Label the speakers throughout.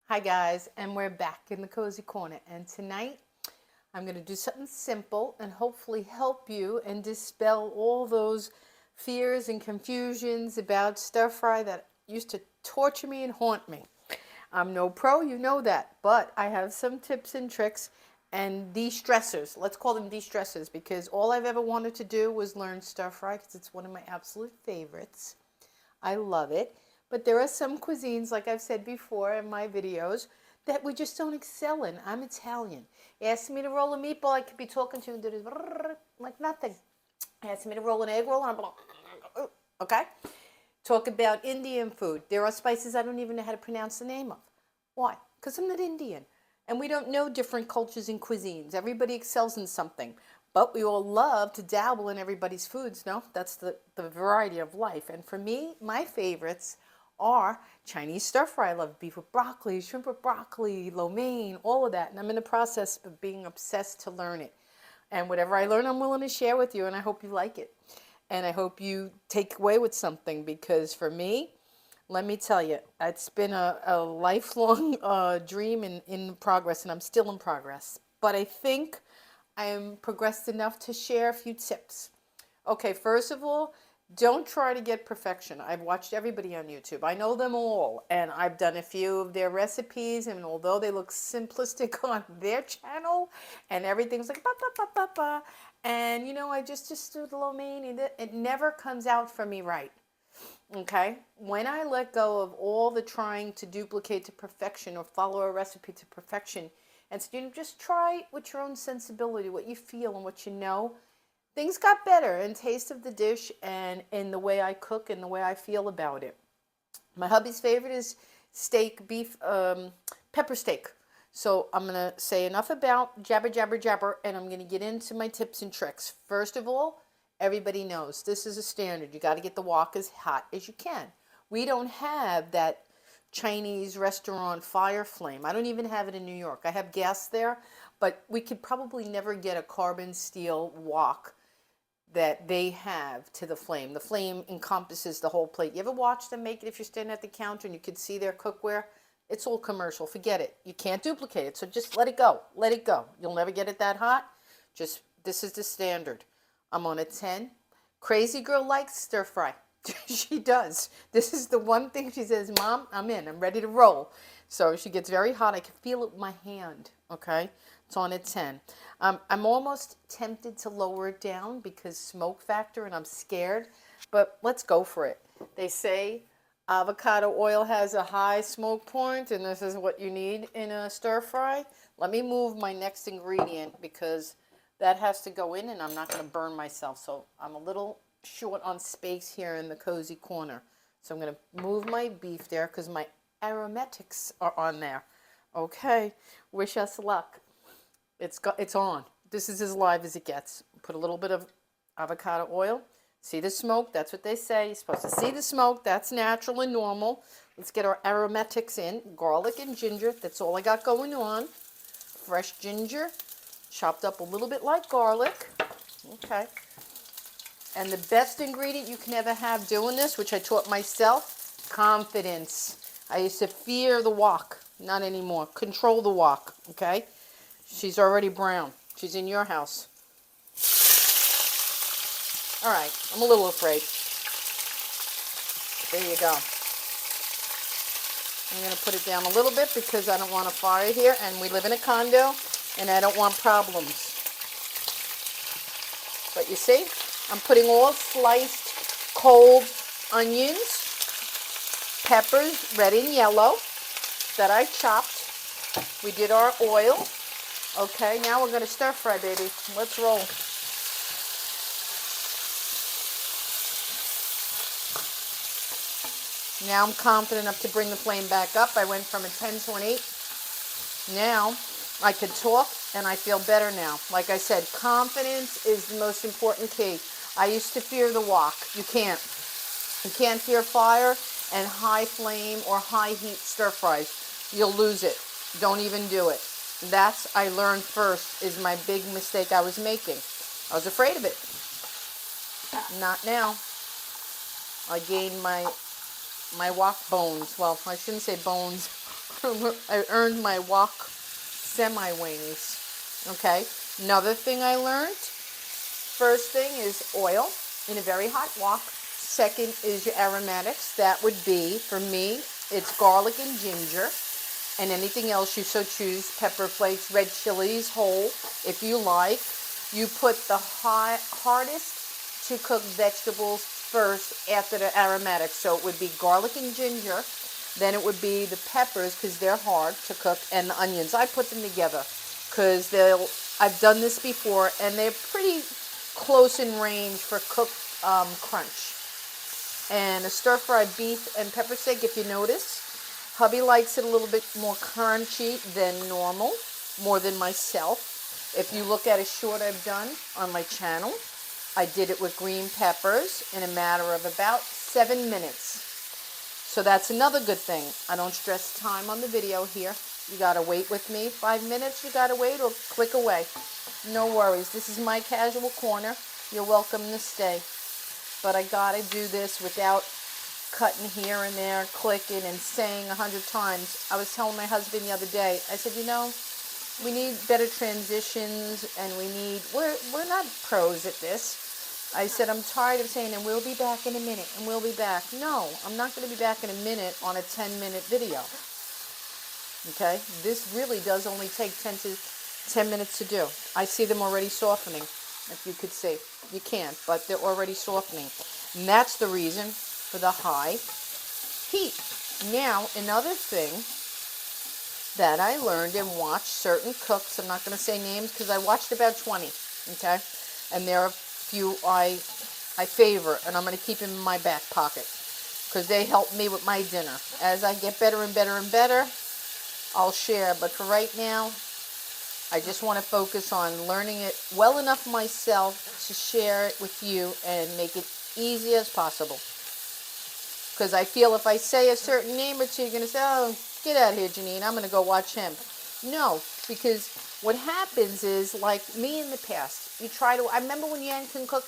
Speaker 1: Hi guys, and we're back in the Cozy Corner, and tonight I'm going to do something simple and hopefully help you and dispel all those fears and confusions about stir fry that used to torture me and haunt me. I'm no pro, you know that, but I have some tips and tricks and de-stressors. Let's call them de-stressors because all I've ever wanted to do was learn stir fry because it's one of my absolute favorites. I love it. But there are some cuisines, like I've said before in my videos, that we just don't excel in. I'm Italian. Ask me to roll a meatball, I could be talking to you and do this like nothing. Ask me to roll an egg roll, and I'm like, okay? Talk about Indian food. There are spices I don't even know how to pronounce the name of. Why? Because I'm not Indian. And we don't know different cultures and cuisines. Everybody excels in something. But we all love to dabble in everybody's foods, no? That's the variety of life. And for me, my favorites are Chinese stir fry. I love beef with broccoli, shrimp with broccoli, lo mein, all of that. And I'm in the process of being obsessed to learn it. And whatever I learn, I'm willing to share with you, and I hope you like it. And I hope you take away with something because for me, let me tell you, it's been a lifelong dream in progress, and I'm still in progress. But I think I am progressed enough to share a few tips. Okay, first of all, don't try to get perfection. I've watched everybody on YouTube. I know them all, and I've done a few of their recipes, and although they look simplistic on their channel, and everything's like ba ba ba ba ba, and I just do the lo mein, and it never comes out for me right. Okay? When I let go of all the trying to duplicate to perfection or follow a recipe to perfection, and so just try with your own sensibility, what you feel and what you know, things got better in taste of the dish and in the way I cook and the way I feel about it. My hubby's favorite is steak, beef, pepper steak. So I'm going to say enough about jabber, jabber, jabber, and I'm going to get into my tips and tricks. First of all, everybody knows this is a standard. You got to get the wok as hot as you can. We don't have that Chinese restaurant fire flame. I don't even have it in New York. I have gas there, but we could probably never get a carbon steel wok that they have to the flame. The flame encompasses the whole plate. You ever watch them make it if you're standing at the counter and you could see their cookware? It's all commercial. Forget it. You can't duplicate it. So just let it go. Let it go. You'll never get it that hot. Just, this is the standard. I'm on a 10. Crazy girl likes stir fry. She does. This is the one thing she says, Mom, I'm in. I'm ready to roll. So she gets very hot. I can feel it with my hand. Okay? It's on a 10. I'm almost tempted to lower it down because smoke factor and I'm scared. But let's go for it. They say avocado oil has a high smoke point, and this is what you need in a stir fry. Let me move my next ingredient because that has to go in and I'm not going to burn myself. So I'm a little short on space here in the cozy corner. So I'm going to move my beef there because my aromatics are on there. Okay, wish us luck. It's on. This is as live as it gets. Put a little bit of avocado oil. See the smoke? That's what they say. You're supposed to see the smoke. That's natural and normal. Let's get our aromatics in. Garlic and ginger. That's all I got going on. Fresh ginger, chopped up a little bit like garlic. Okay. And the best ingredient you can ever have doing this, which I taught myself, confidence. I used to fear the wok. Not anymore. Control the wok. Okay. She's already brown. She's in your house. All right, I'm a little afraid. There you go. I'm going to put it down a little bit because I don't want a fire here, and we live in a condo, and I don't want problems. But you see, I'm putting all sliced cold onions, peppers, red and yellow, that I chopped. We did our oil. Okay, now we're going to stir fry, baby. Let's roll. Now I'm confident enough to bring the flame back up. I went from a 10 to an 8. Now I could talk and I feel better now. Like I said, confidence is the most important key. I used to fear the wok. You can't. You can't fear fire and high flame or high heat stir fries. You'll lose it. Don't even do it. That's, I learned first, is my big mistake I was making. I was afraid of it. Not now. I gained my wok bones. Well, I shouldn't say bones. I earned my wok semi-wings. Okay. Another thing I learned. First thing is oil in a very hot wok. Second is your aromatics. That would be, for me, it's garlic and ginger. And anything else you so choose, pepper flakes, red chilies, whole, if you like. You put the hardest to cook vegetables first after the aromatics. So it would be garlic and ginger, then it would be the peppers because they're hard to cook, and the onions. I put them together because I've done this before, and they're pretty close in range for cooked crunch. And a stir-fried beef and pepper steak, if you notice, hubby likes it a little bit more crunchy than normal, more than myself. If you look at a short I've done on my channel, I did it with green peppers in a matter of about 7 minutes. So that's another good thing. I don't stress time on the video here. You gotta wait with me 5 minutes, you gotta wait, or click away. No worries. This is my casual corner. You're welcome to stay. But I gotta do this without cutting here and there, clicking and saying 100 times. I was telling my husband the other day, I said, you know, we need better transitions, and we're not pros at this. I said, I'm tired of saying, and we'll be back in a minute, and we'll be back. No, I'm not going to be back in a minute on a 10-minute video. Okay? This really does only take 10 minutes to do. I see them already softening, if you could see. You can't, but they're already softening. And that's the reason for the high heat. Now, another thing that I learned and watched certain cooks, I'm not going to say names because I watched about 20, okay? And there are a few I favor, and I'm going to keep them in my back pocket because they help me with my dinner. As I get better and better and better, I'll share. But for right now, I just want to focus on learning it well enough myself to share it with you and make it easy as possible. Because I feel if I say a certain name or two, you're going to say, oh, get out of here, Janine, I'm going to go watch him. No, because what happens is, like me in the past, I remember when Yan Can Cook,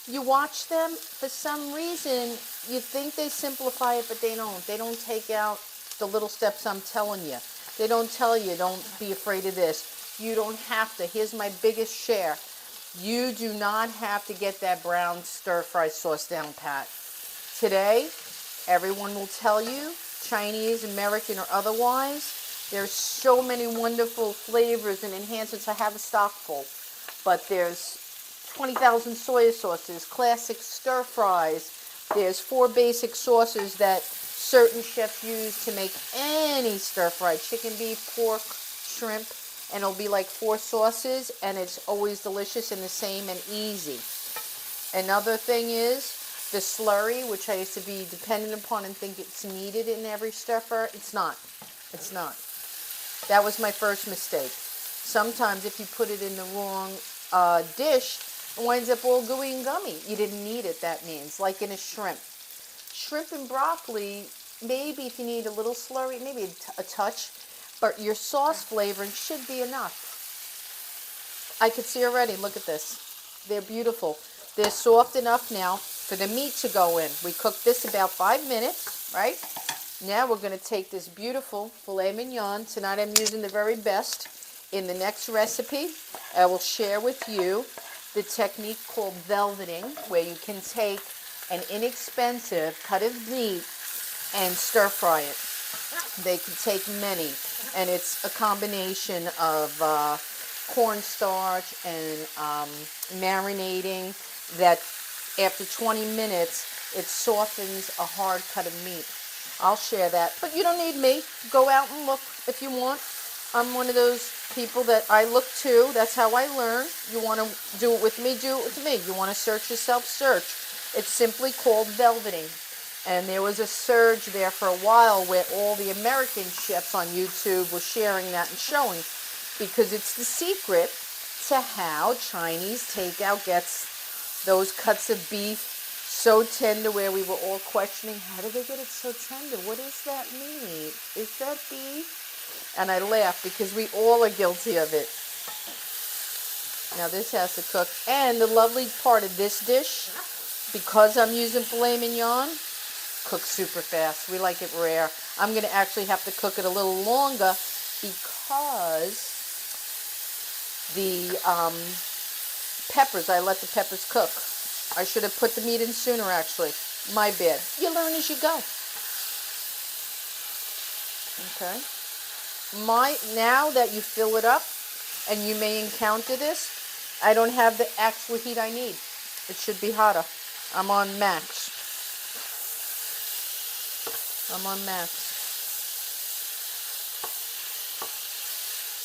Speaker 1: you watch them, for some reason, you think they simplify it, but they don't. They don't take out the little steps I'm telling you. They don't tell you, don't be afraid of this. You don't have to. Here's my biggest share. You do not have to get that brown stir-fry sauce down pat. Today, everyone will tell you, Chinese, American, or otherwise, there's so many wonderful flavors and enhancements. I have a stock full, but there's 20,000 soy sauces, classic stir fries. There's 4 basic sauces that certain chefs use to make any stir fry: chicken, beef, pork, shrimp, and it'll be like 4 sauces, and it's always delicious and the same and easy. Another thing is the slurry, which I used to be dependent upon and think it's needed in every stir fry. It's not. It's not. That was my first mistake. Sometimes if you put it in the wrong dish, it winds up all gooey and gummy. You didn't need it, that means. Like in a shrimp. Shrimp and broccoli, maybe if you need a little slurry, maybe a touch, but your sauce flavoring should be enough. I could see already, look at this. They're beautiful. They're soft enough now for the meat to go in. We cooked this about 5 minutes, right? Now we're going to take this beautiful filet mignon. Tonight I'm using the very best. In the next recipe, I will share with you the technique called velveting, where you can take an inexpensive cut of meat and stir fry it. They can take many, and it's a combination of cornstarch and marinating that after 20 minutes, it softens a hard cut of meat. I'll share that. But you don't need me. Go out and look if you want. I'm one of those people that I look to. That's how I learn. You want to do it with me, do it with me. You want to search yourself, search. It's simply called velveting. And there was a surge there for a while where all the American chefs on YouTube were sharing that and showing, because it's the secret to how Chinese takeout gets those cuts of beef so tender, where we were all questioning, how do they get it so tender? What does that mean? Is that beef? And I laugh because we all are guilty of it. Now this has to cook. And the lovely part of this dish, because I'm using filet mignon, cooks super fast. We like it rare. I'm going to actually have to cook it a little longer because the peppers, I let the peppers cook. I should have put the meat in sooner, actually. My bad. You learn as you go. Okay. Now that you fill it up, and you may encounter this, I don't have the actual heat I need. It should be hotter. I'm on max. I'm on max.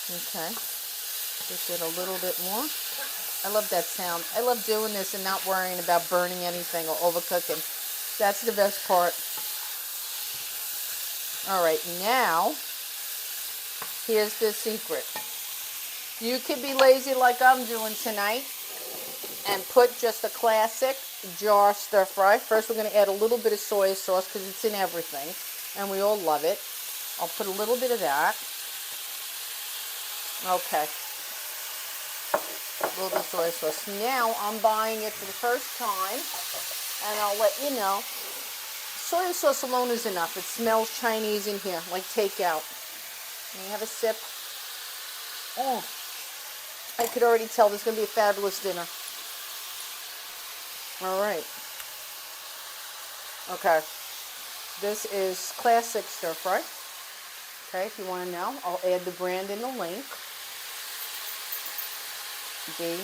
Speaker 1: Okay. Just get a little bit more. I love that sound. I love doing this and not worrying about burning anything or overcooking. That's the best part. All right, now, here's the secret. You could be lazy like I'm doing tonight and put just a classic jar stir fry. First, we're going to add a little bit of soy sauce because it's in everything, and we all love it. I'll put a little bit of that. Okay. A little bit of soy sauce. Now, I'm buying it for the first time, and I'll let you know. Soy sauce alone is enough. It smells Chinese in here, like takeout. Let me have a sip. Oh, I could already tell this is going to be a fabulous dinner. All right. Okay. This is classic stir fry. Okay, if you want to know, I'll add the brand in the link. Be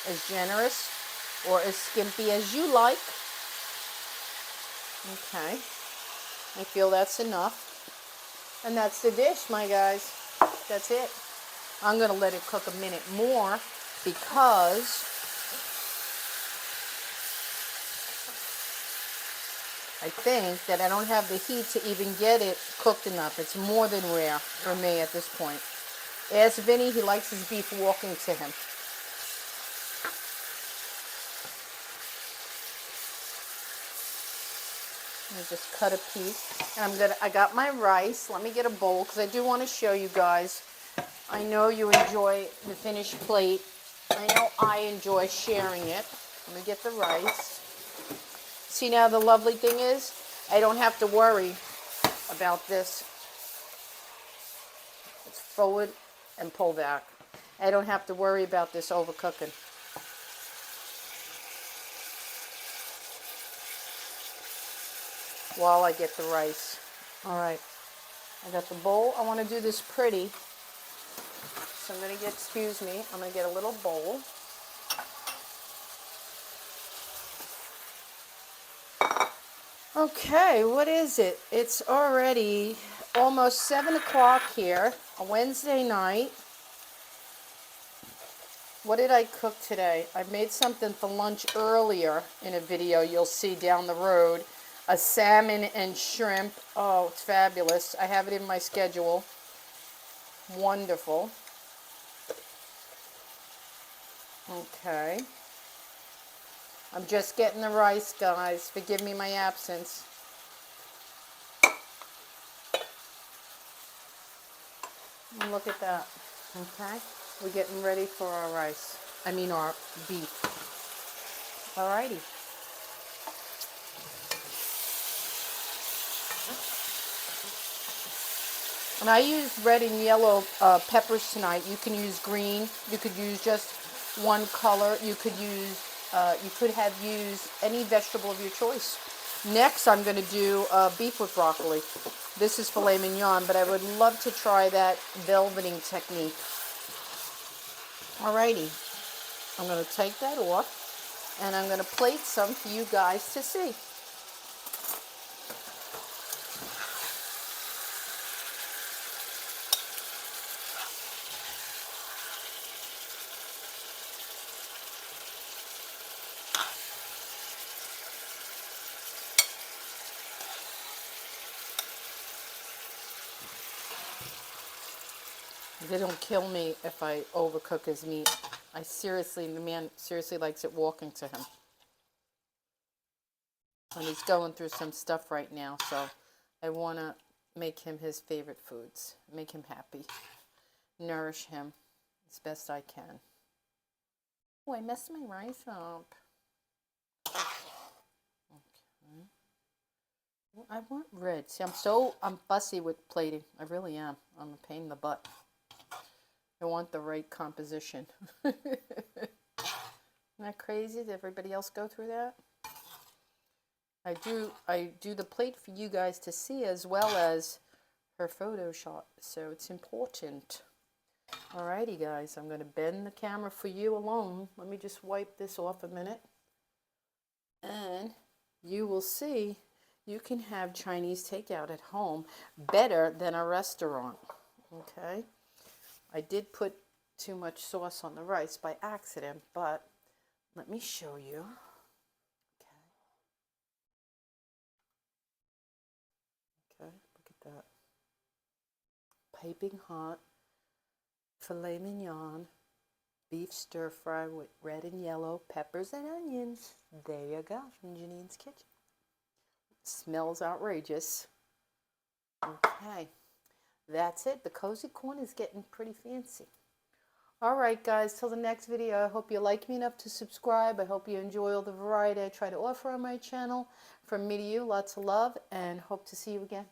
Speaker 1: as generous or as skimpy as you like. Okay. I feel that's enough. And that's the dish, my guys. That's it. I'm going to let it cook a minute more because I think that I don't have the heat to even get it cooked enough. It's more than rare for me at this point. Ask Vinny, he likes his beef walking to him. Let me just cut a piece. And I got my rice. Let me get a bowl because I do want to show you guys. I know you enjoy the finished plate. I know I enjoy sharing it. Let me get the rice. See, now the lovely thing is, I don't have to worry about this. It's forward and pull back. I don't have to worry about this overcooking. While I get the rice. All right, I got the bowl. I want to do this pretty. So I'm going to get, excuse me, I'm going to get a little bowl. Okay, what is it? It's already almost 7 o'clock here, a Wednesday night. What did I cook today? I made something for lunch earlier in a video you'll see down the road. A salmon and shrimp. Oh, it's fabulous. I have it in my schedule. Wonderful. Okay. I'm just getting the rice, guys. Forgive me my absence. And look at that. Okay. We're getting ready for our rice. I mean our beef. Alrighty. And I used red and yellow peppers tonight. You can use green. You could use just one color. You could use, you could have used any vegetable of your choice. Next, I'm going to do beef with broccoli. This is filet mignon, but I would love to try that velveting technique. Alrighty. I'm going to take that off, and I'm going to plate some for you guys to see. They don't kill me if I overcook his meat. The man seriously likes it walking to him. And he's going through some stuff right now, so I want to make him his favorite foods. Make him happy. Nourish him as best I can. Oh, I messed my rice up. Okay. I want red. See, I'm fussy with plating. I really am. I'm a pain in the butt. I want the right composition. Isn't that crazy? Did everybody else go through that? I do the plate for you guys to see as well as her photo shot, so it's important. Alrighty guys, I'm going to bend the camera for you alone. Let me just wipe this off a minute. And you will see you can have Chinese takeout at home better than a restaurant. Okay? I did put too much sauce on the rice by accident, but let me show you. Okay, look at that. Piping hot filet mignon, beef stir fry with red and yellow peppers and onions. There you go, from Janine's kitchen. Smells outrageous. Okay, that's it. The cozy corner is getting pretty fancy. All right, guys, till the next video, I hope you like me enough to subscribe. I hope you enjoy all the variety I try to offer on my channel. From me to you, lots of love, and hope to see you again.